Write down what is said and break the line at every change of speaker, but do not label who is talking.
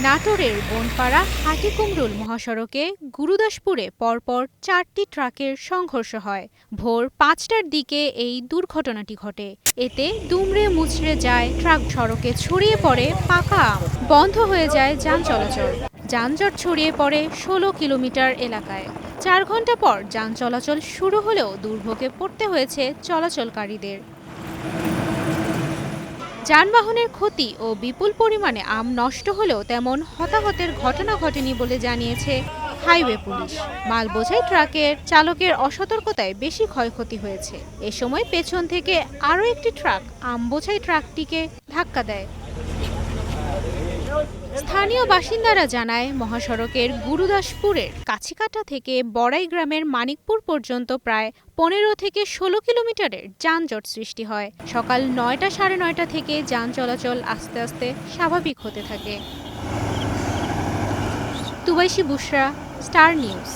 নাটোরের বনপাড়া হাটিকুমরুল মহাসড়কে গুরুদাসপুরে পরপর ৪টি ট্রাকের সংঘর্ষ হয়। ভোর ৫টার দিকে এই দুর্ঘটনাটি ঘটে। এতে দুমড়ে মুচড়ে যায় ট্রাক, সড়কে ছড়িয়ে পড়ে পাকা আম, বন্ধ হয়ে যায় যান চলাচল। যানজট ছড়িয়ে পড়ে ১৬ কিলোমিটার এলাকায়। ৪ ঘন্টা পর যান চলাচল শুরু হলেও দুর্ভোগে পড়তে হয়েছে চলাচলকারীদের। যানবাহনের ক্ষতি ও বিপুল পরিমাণে আম নষ্ট হলেও তেমন হতাহতের ঘটনা ঘটেনি বলে জানিয়েছে হাইওয়ে পুলিশ। মালবোঝাই ট্রাকের চালকের অসতর্কতায় বেশি ক্ষয়ক্ষতি হয়েছে। এ সময় পেছন থেকে আরও একটি ট্রাক আম বোঝাই ট্রাকটিকে ধাক্কা দেয়। স্থানীয় বাসিন্দারা জানায়, মহাসড়কের গুরুদাসপুরের কাছিকাটা থেকে বড়াই গ্রামের মানিকপুর পর্যন্ত প্রায় ১৫ থেকে ১৬ কিলোমিটারের যানজট সৃষ্টি হয়। সকাল ৯টা সাড়ে ৯টা থেকে যান চলাচল আস্তে আস্তে স্বাভাবিক হতে থাকে। তুবাইশি বুশরা, স্টার নিউজ।